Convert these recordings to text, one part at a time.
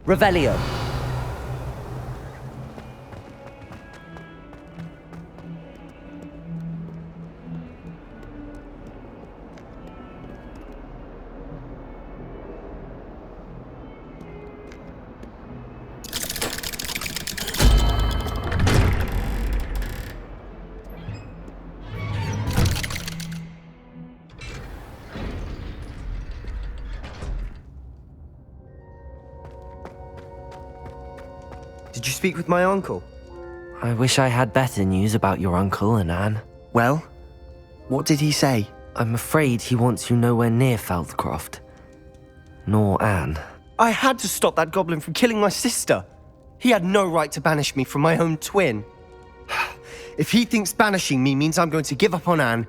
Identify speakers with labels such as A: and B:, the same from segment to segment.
A: Revelio.
B: Did you speak with my uncle?
C: I wish I had better news about your uncle and Anne.
B: Well, what did he say?
C: I'm afraid he wants you nowhere near Feldcroft. Nor Anne.
B: I had to stop that goblin from killing my sister. He had no right to banish me from my own twin. If he thinks banishing me means I'm going to give up on Anne,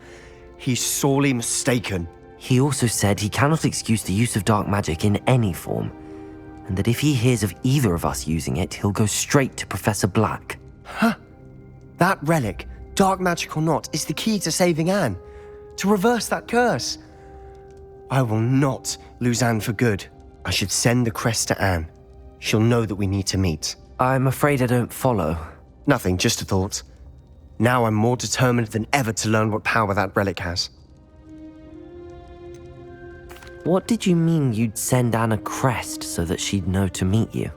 B: he's sorely mistaken.
C: He also said he cannot excuse the use of dark magic in any form, and that if he hears of either of us using it, he'll go straight to Professor Black.
B: Huh. That relic, dark magic or not, is the key to saving Anne. To reverse that curse. I will not lose Anne for good. I should send the crest to Anne. She'll know that we need to meet.
C: I'm afraid I don't follow.
B: Nothing, just a thought. Now I'm more determined than ever to learn what power that relic has.
C: What did you mean you'd send Anne a crest so that she'd know to meet you?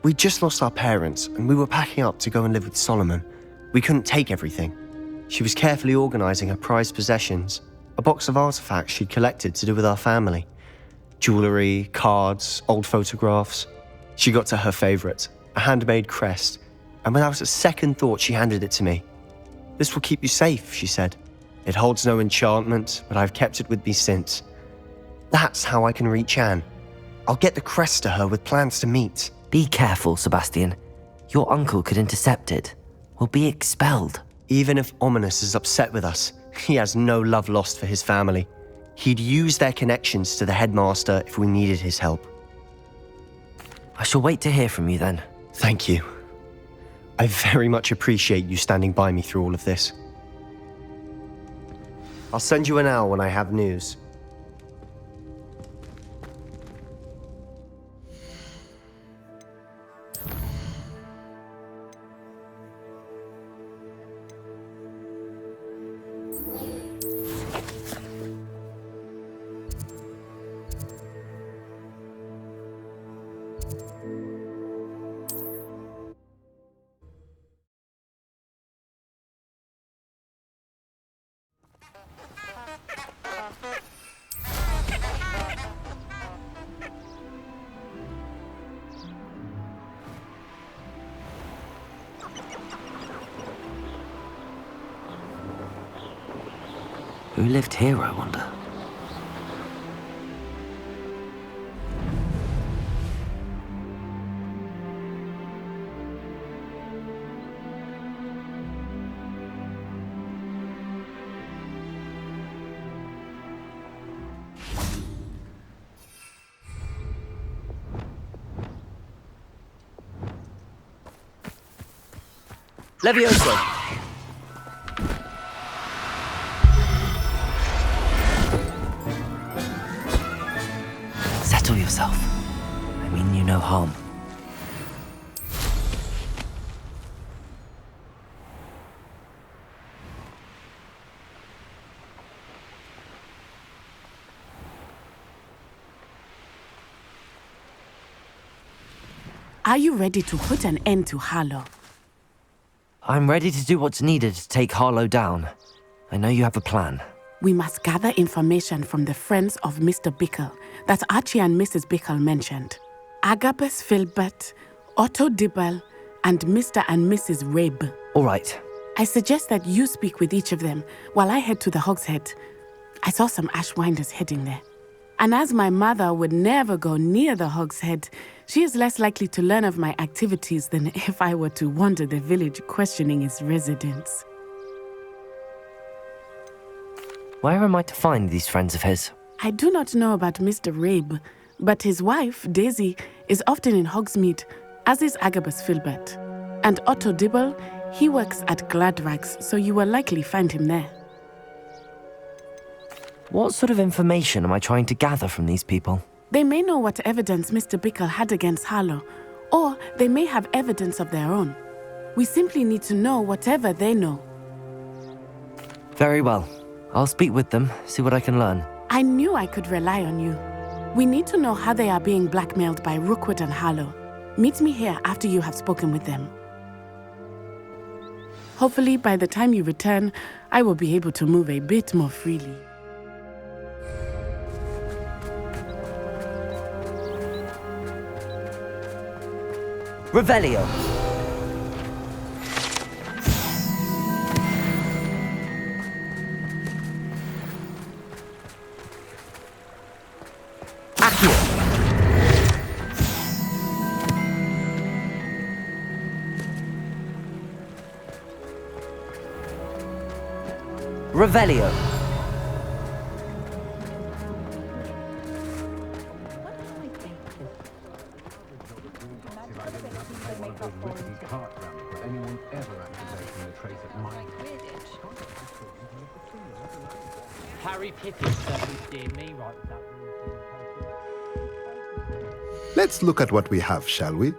B: We just lost our parents, and we were packing up to go and live with Solomon. We couldn't take everything. She was carefully organizing her prized possessions, a box of artifacts she'd collected to do with our family. Jewelry, cards, old photographs. She got to her favorite, a handmade crest, and without a second thought she handed it to me. "This will keep you safe," she said. "It holds no enchantment, but I've kept it with me since. That's how I can reach Anne. I'll get the crest to her with plans to meet."
C: Be careful, Sebastian. Your uncle could intercept it. We'll be expelled.
B: Even if Ominous is upset with us, he has no love lost for his family. He'd use their connections to the headmaster if we needed his help.
C: I shall wait to hear from you then.
B: Thank you. I very much appreciate you standing by me through all of this. I'll send you an owl when I have news.
C: Who lived here, I wonder?
A: Levioso.
C: Settle yourself. I mean you no harm.
D: Are you ready to put an end to Harlow?
C: I'm ready to do what's needed to take Harlow down. I know you have a plan.
D: We must gather information from the friends of Mr. Bickle that Archie and Mrs. Bickle mentioned. Agabus Filbert, Otto Dibble, and Mr. and Mrs. Rabe.
C: All right.
D: I suggest that you speak with each of them while I head to the Hogshead. I saw some Ashwinders heading there. And as my mother would never go near the Hogshead, she is less likely to learn of my activities than if I were to wander the village questioning its residents.
C: Where am I to find these friends of his?
D: I do not know about Mr. Rabe, but his wife, Daisy, is often in Hogsmeade, as is Agabus Filbert. And Otto Dibble, he works at Gladrags, so you will likely find him there.
C: What sort of information am I trying to gather from these people?
D: They may know what evidence Mr. Bickle had against Harlow, or they may have evidence of their own. We simply need to know whatever they know.
C: Very well. I'll speak with them, see what I can learn.
D: I knew I could rely on you. We need to know how they are being blackmailed by Rookwood and Harlow. Meet me here after you have spoken with them. Hopefully, by the time you return, I will be able to move a bit more freely.
C: Revelio! Accio! Revelio!
A: Harry Pippin certainly steered me right with that.
E: Let's look at what we have, shall we?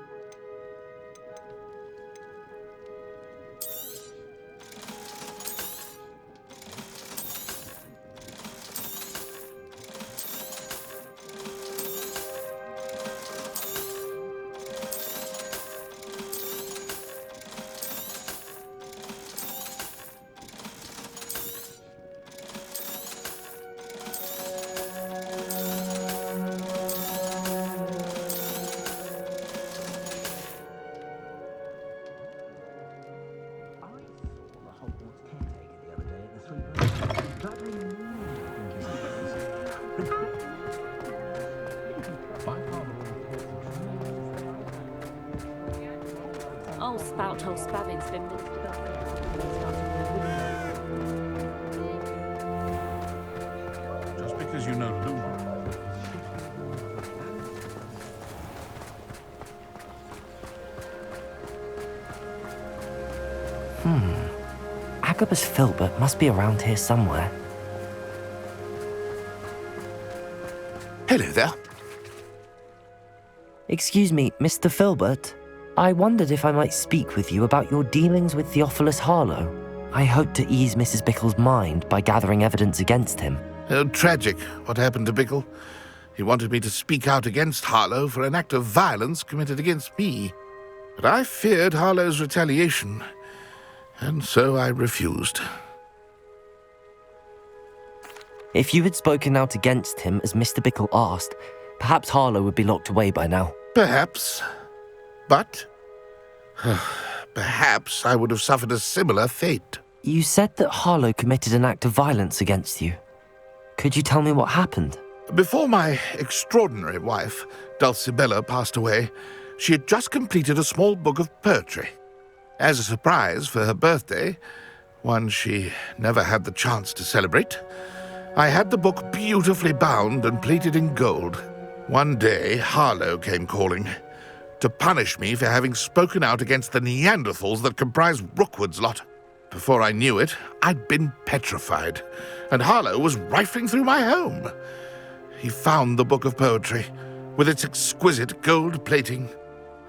F: Old spout, old spavin's been
G: Just because you know Luma.
C: Agabus Filbert must be around here somewhere.
E: Hello there.
C: Excuse me, Mr. Filbert. I wondered if I might speak with you about your dealings with Theophilus Harlow. I hoped to ease Mrs. Bickle's mind by gathering evidence against him.
H: Oh, tragic what happened to Bickle. He wanted me to speak out against Harlow for an act of violence committed against me. But I feared Harlow's retaliation, and so I refused.
C: If you had spoken out against him as Mr. Bickle asked, perhaps Harlow would be locked away by now.
H: Perhaps. But perhaps I would have suffered a similar fate.
C: You said that Harlow committed an act of violence against you. Could you tell me what happened?
H: Before my extraordinary wife, Dulcibella, passed away, she had just completed a small book of poetry. As a surprise for her birthday, one she never had the chance to celebrate, I had the book beautifully bound and plated in gold. One day, Harlow came calling to punish me for having spoken out against the Neanderthals that comprise Rookwood's lot. Before I knew it, I'd been petrified, and Harlow was rifling through my home. He found the book of poetry, with its exquisite gold plating.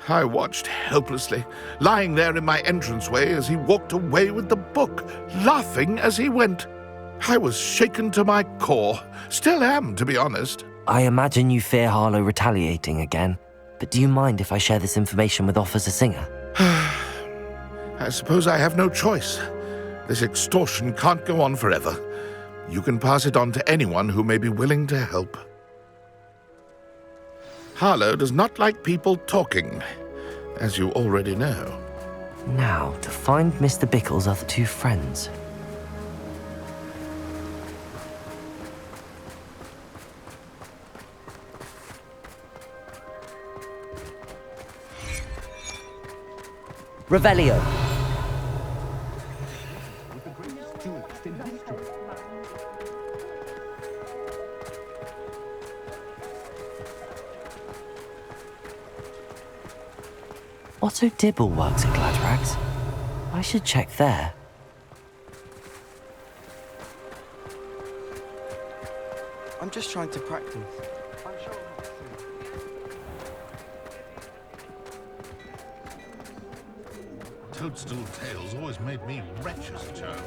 H: I watched helplessly, lying there in my entranceway as he walked away with the book, laughing as he went. I was shaken to my core, still am, to be honest.
C: I imagine you fear Harlow retaliating again, but do you mind if I share this information with Officer Singer?
H: I suppose I have no choice. This extortion can't go on forever. You can pass it on to anyone who may be willing to help. Harlow does not like people talking, as you already know.
C: Now, to find Mr. Bickle's other two friends. Revelio. Otto Dibble works at Gladrags. I should check there.
B: I'm just trying to practice.
G: toadstool tales always made me wretched as a child.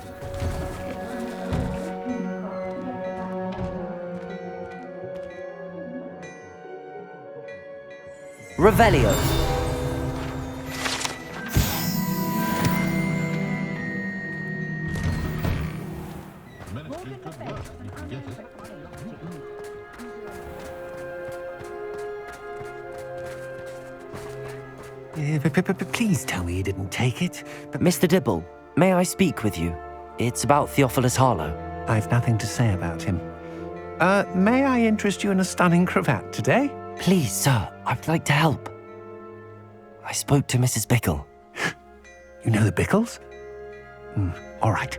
C: Revelio.
G: Ministry of Good Work, if you can get it.
I: Please tell me you didn't take it.
C: But Mr. Dibble, may I speak with you? It's about Theophilus Harlow.
I: I've nothing to say about him. May I interest you in a stunning cravat today?
C: Please, sir, I would like to help. I spoke to Mrs. Bickle.
I: You know the Bickles? All right.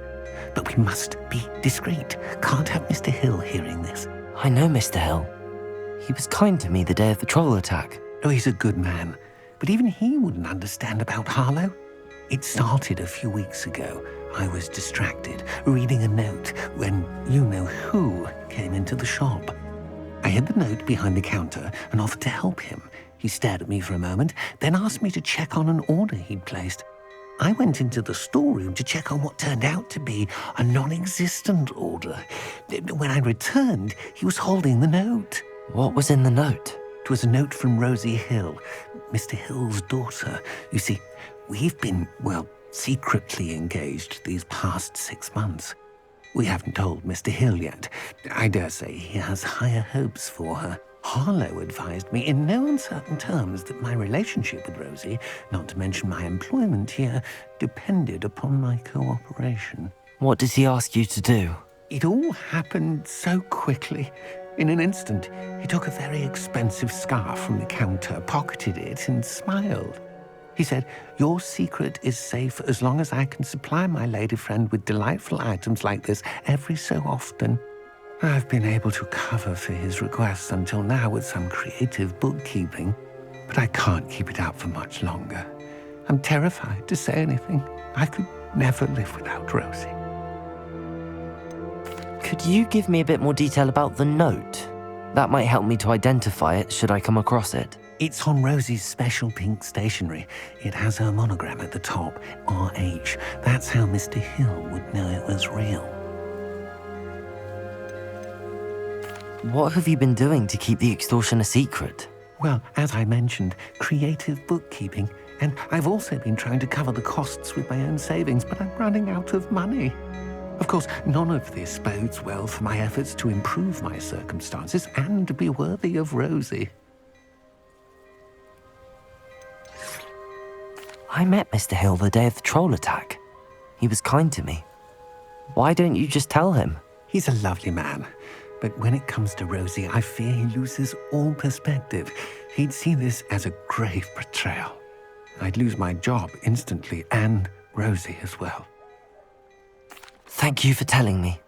I: But we must be discreet. Can't have Mr. Hill hearing this.
C: I know Mr. Hill. He was kind to me the day of the troll attack.
I: Oh, he's a good man. But even he wouldn't understand about Harlow. It started a few weeks ago. I was distracted, reading a note, when you-know-who came into the shop. I hid the note behind the counter and offered to help him. He stared at me for a moment, then asked me to check on an order he'd placed. I went into the storeroom to check on what turned out to be a non-existent order. When I returned, he was holding the note.
C: What was in the note?
I: It was a note from Rosie Hill, Mr. Hill's daughter. You see, we've been, secretly engaged these past 6 months. We haven't told Mr. Hill yet. I dare say he has higher hopes for her. Harlow advised me in no uncertain terms that my relationship with Rosie, not to mention my employment here, depended upon my cooperation.
C: What did he ask you to do?
I: It all happened so quickly. In an instant, he took a very expensive scarf from the counter, pocketed it, and smiled. He said, "Your secret is safe as long as I can supply my lady friend with delightful items like this every so often." I've been able to cover for his requests until now with some creative bookkeeping, but I can't keep it up for much longer. I'm terrified to say anything. I could never live without Rosie.
C: Could you give me a bit more detail about the note? That might help me to identify it should I come across it.
I: It's on Rosie's special pink stationery. It has her monogram at the top, RH. That's how Mr. Hill would know it was real.
C: What have you been doing to keep the extortion a secret?
I: Well, as I mentioned, creative bookkeeping. And I've also been trying to cover the costs with my own savings, but I'm running out of money. Of course, none of this bodes well for my efforts to improve my circumstances and be worthy of Rosie.
C: I met Mr. Hill the day of the troll attack. He was kind to me. Why don't you just tell him?
I: He's a lovely man. But when it comes to Rosie, I fear he loses all perspective. He'd see this as a grave betrayal. I'd lose my job instantly, and Rosie as well.
C: Thank you for telling me.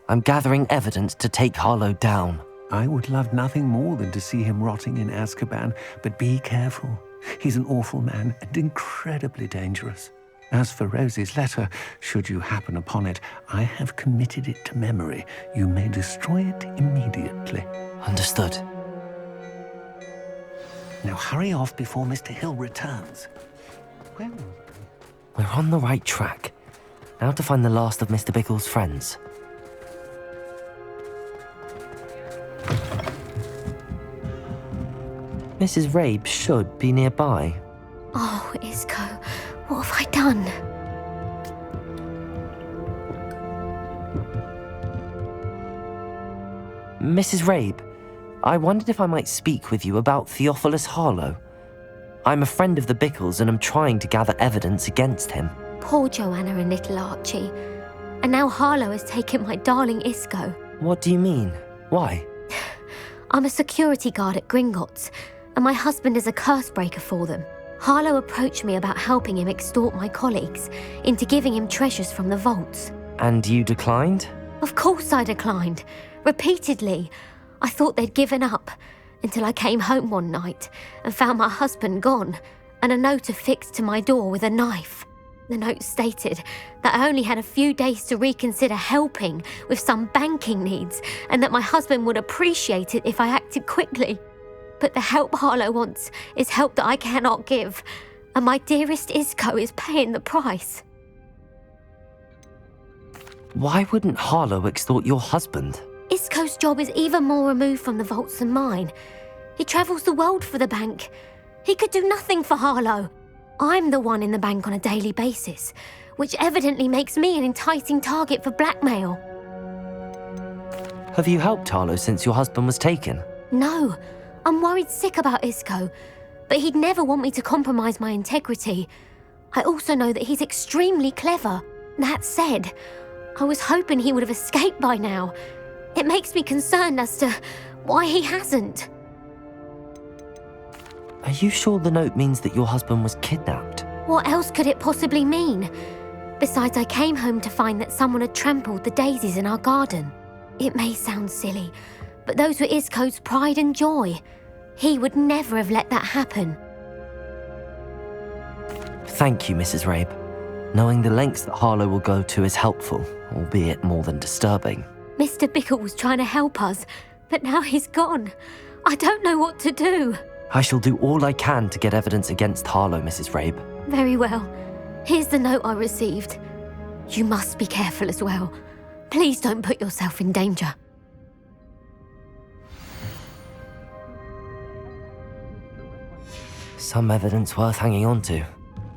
C: I'm gathering evidence to take Harlow down.
I: I would love nothing more than to see him rotting in Azkaban, but be careful. He's an awful man and incredibly dangerous. As for Rosie's letter, should you happen upon it, I have committed it to memory. You may destroy it immediately.
C: Understood.
I: Now hurry off before Mr. Hill returns. Well,
C: we're on the right track. Now to find the last of Mr. Bickle's friends. Mrs. Rabe should be nearby.
J: Oh, Isco, what have I done?
C: Mrs. Rabe, I wondered if I might speak with you about Theophilus Harlow. I'm a friend of the Bickles and am trying to gather evidence against him.
J: Poor Joanna and little Archie. And now Harlow has taken my darling Isco.
C: What do you mean? Why?
J: I'm a security guard at Gringotts, and my husband is a curse breaker for them. Harlow approached me about helping him extort my colleagues into giving him treasures from the vaults.
C: And you declined?
J: Of course I declined. Repeatedly. I thought they'd given up, until I came home one night and found my husband gone, and a note affixed to my door with a knife. The note stated that I only had a few days to reconsider helping with some banking needs, and that my husband would appreciate it if I acted quickly. But the help Harlow wants is help that I cannot give, and my dearest Isco is paying the price.
C: Why wouldn't Harlow extort your husband?
J: Isco's job is even more removed from the vaults than mine. He travels the world for the bank. He could do nothing for Harlow. I'm the one in the bank on a daily basis, which evidently makes me an enticing target for blackmail.
C: Have you helped Harlow since your husband was taken?
J: No, I'm worried sick about Isco, but he'd never want me to compromise my integrity. I also know that he's extremely clever. That said, I was hoping he would have escaped by now. It makes me concerned as to why he hasn't.
C: Are you sure the note means that your husband was kidnapped?
J: What else could it possibly mean? Besides, I came home to find that someone had trampled the daisies in our garden. It may sound silly, but those were Isco's pride and joy. He would never have let that happen.
C: Thank you, Mrs. Rabe. Knowing the lengths that Harlow will go to is helpful, albeit more than disturbing.
J: Mr. Bickle was trying to help us, but now he's gone. I don't know what to do.
C: I shall do all I can to get evidence against Harlow, Mrs. Rabe.
J: Very well. Here's the note I received. You must be careful as well. Please don't put yourself in danger.
C: Some evidence worth hanging on to.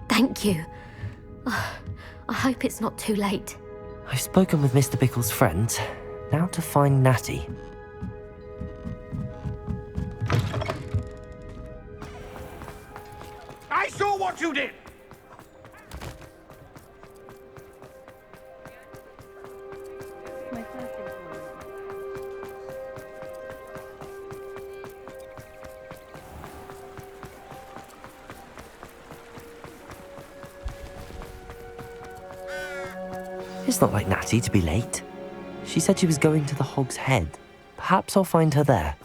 J: Thank you. I hope it's not too late.
C: I've spoken with Mr. Bickle's friends. Now to find Natty.
K: I saw what you did!
C: It's not like Natty to be late. She said she was going to the Hog's Head. Perhaps I'll find her there.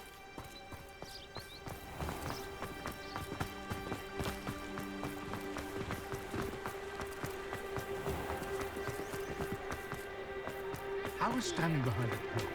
G: I was standing behind a pillar.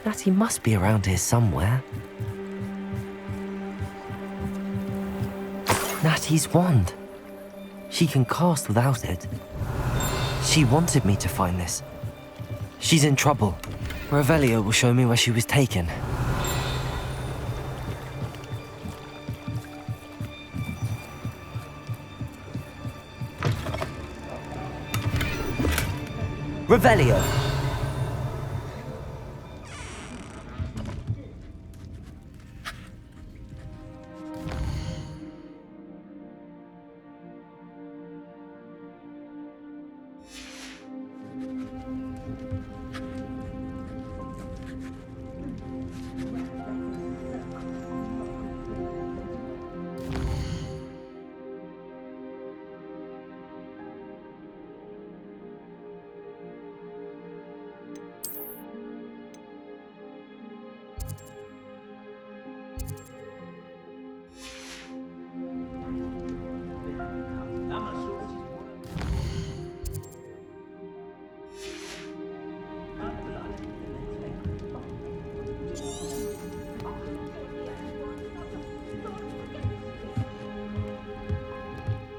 C: Natty must be around here somewhere. Natty's wand. She can cast without it. She wanted me to find this. She's in trouble. Revelio will show me where she was taken. Revelio!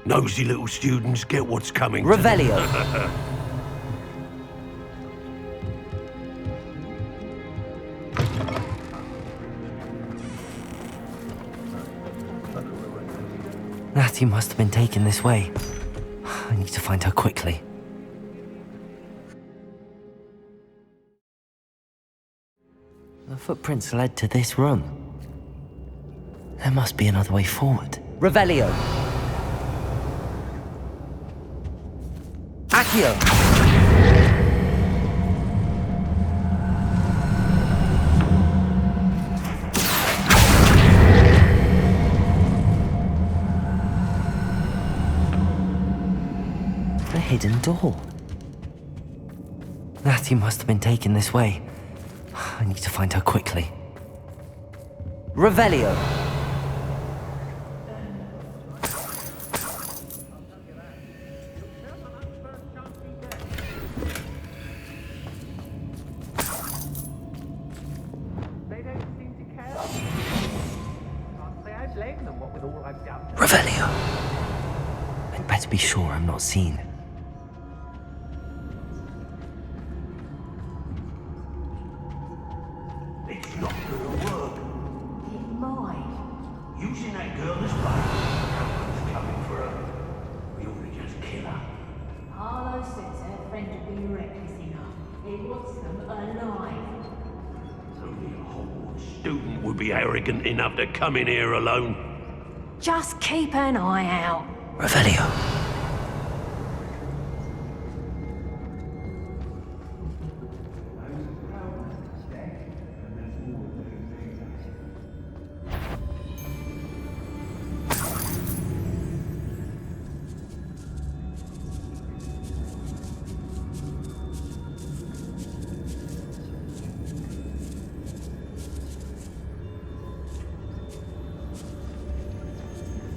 K: Nosy little students get what's coming.
C: Revelio! Natty must have been taken this way. I need to find her quickly. The footprints led to this room. There must be another way forward. Revelio! Accio! The hidden door. Natty must have been taken this way. I need to find her quickly. Revelio! Revelio. I'd better be sure I'm not seen.
K: It's not gonna work. It might. Using that girl as bait. Someone's coming for her. We ought to just kill her.
L: Harlow says her friend would be reckless enough. He wants them alive.
K: Only a Hogwarts student would be arrogant enough to come in here alone.
L: Just keep an eye out.
C: Revelio.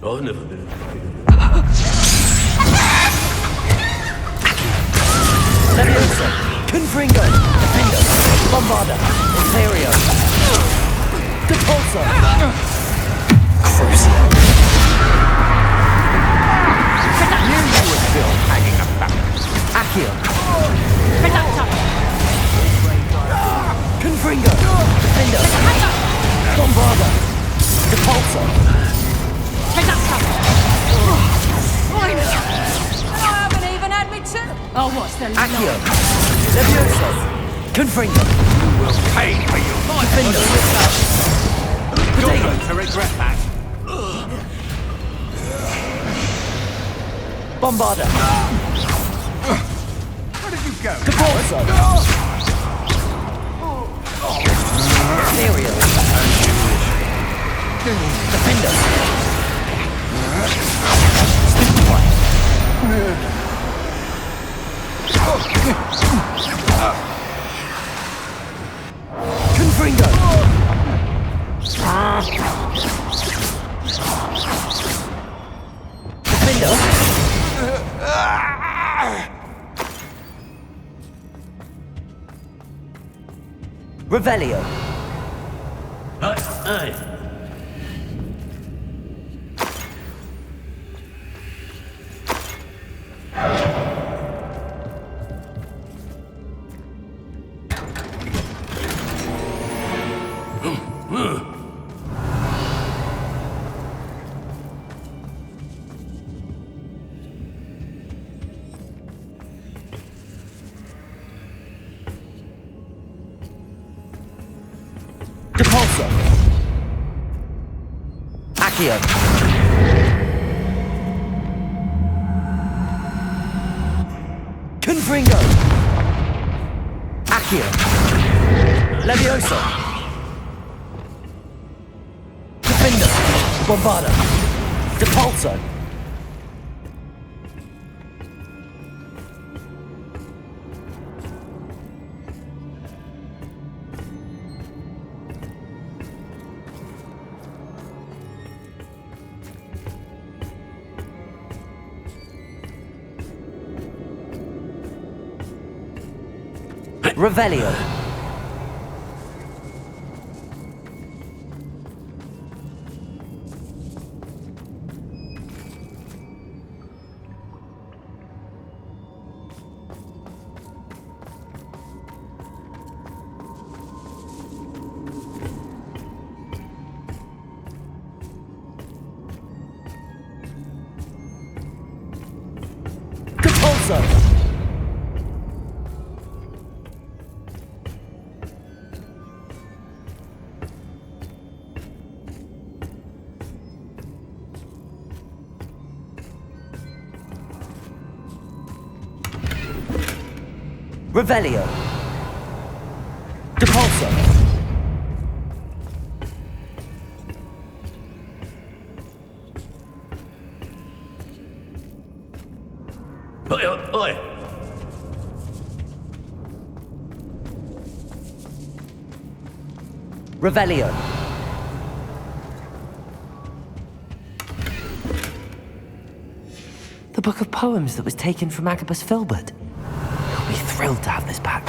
K: I've never been afraid of
C: Leviosa. Confringo. Defender. Bombarda. Ontario. Depulso. Crucio.
I: Knew you were still hanging about.
C: Accio. Confringo. Defender. Bombarda. Depulso.
L: I haven't even had me turn. Oh, what's the
C: Accio. Leviosa. Confringo.
K: You will pay for your life.
C: Defender.
K: You're going to regret that.
C: Bombarda.
I: Where did you go?
C: Depulso. Ontario. Defender. Confringo. Defender. Revelio.
K: Aye.
C: Depulso. Accio. Confringo. Accio. Leviosa. Defender. Bombarda. Depulso. Revelio. Depulso. Revelio. Depulso.
K: Oi, oi.
C: Revelio. The book of poems that was taken from Agabus Filbert. He'll be thrilled to have this back.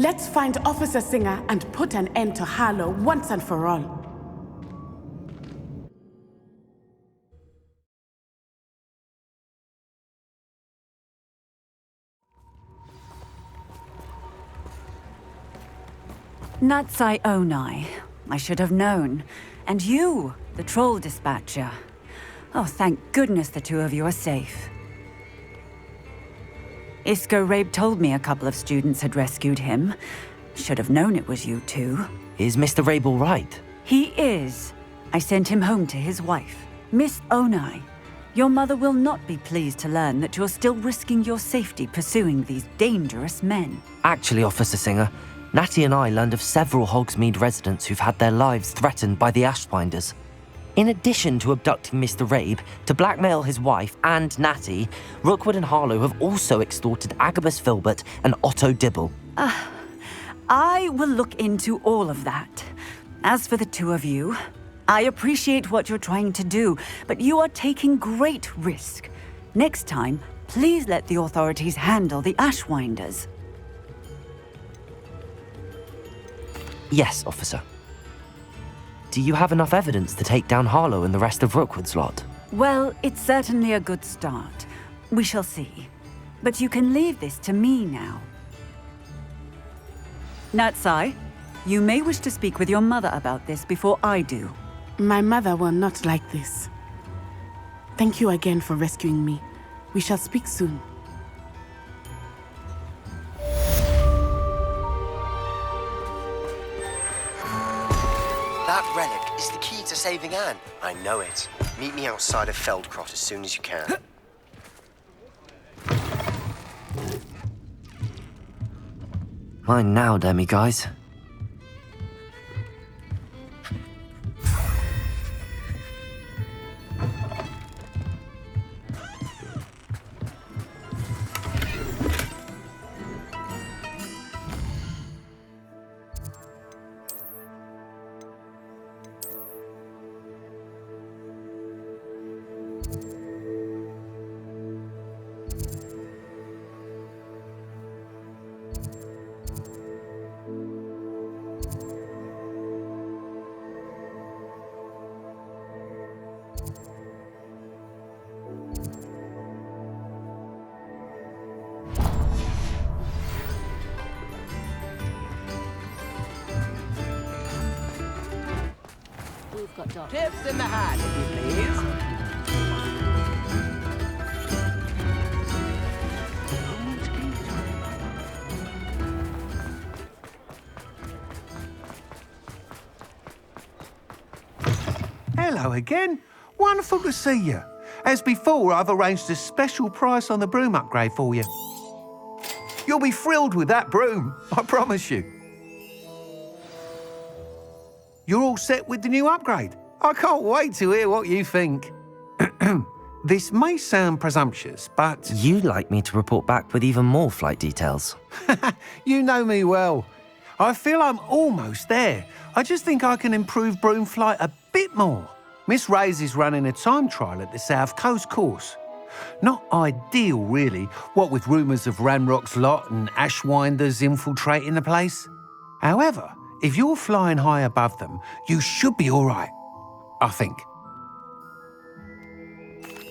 D: Let's find Officer Singer and put an end to Harlow once and for all.
M: Natsai Onai. I should have known. And you, the troll dispatcher. Oh, thank goodness the two of you are safe. Isco Rabe told me a couple of students had rescued him. Should have known it was you two.
C: Is Mr. Rabe all right?
M: He is. I sent him home to his wife. Miss Onai, your mother will not be pleased to learn that you're still risking your safety pursuing these dangerous men.
C: Actually, Officer Singer, Natty and I learned of several Hogsmeade residents who've had their lives threatened by the Ashwinders. In addition to abducting Mr. Rabe to blackmail his wife and Natty, Rookwood and Harlow have also extorted Agabus Filbert and Otto Dibble.
M: I will look into all of that. As for the two of you, I appreciate what you're trying to do, but you are taking great risk. Next time, please let the authorities handle the Ashwinders.
C: Yes, officer. Do you have enough evidence to take down Harlow and the rest of Rookwood's lot?
M: Well, it's certainly a good start. We shall see. But you can leave this to me now. Natsai, you may wish to speak with your mother about this before I do.
D: My mother will not like this. Thank you again for rescuing me. We shall speak soon.
B: That relic is the key to saving Anne. I know it. Meet me outside of Feldcroft as soon as you can.
C: Mine now, Demi, guys.
N: Tips in the hat, if you please.
I: Hello again. Wonderful to see you. As before, I've arranged a special price on the broom upgrade for you. You'll be thrilled with that broom, I promise you. You're all set with the new upgrade. I can't wait to hear what you think. This may sound presumptuous, but...
C: You'd like me to report back with even more flight details.
I: You know me well. I feel I'm almost there. I just think I can improve broom flight a bit more. Miss Ray's is running a time trial at the South Coast course. Not ideal, really, what with rumours of Ranrock's lot and Ashwinders infiltrating the place. However, if you're flying high above them, you should be all right, I think.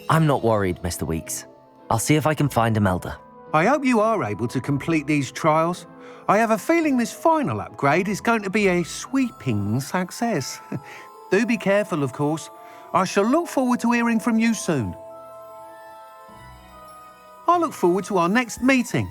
C: I'm not worried, Mr. Weeks. I'll see if I can find Imelda.
I: I hope you are able to complete these trials. I have a feeling this final upgrade is going to be a sweeping success. Do be careful, of course. I shall look forward to hearing from you soon. I look forward to our next meeting.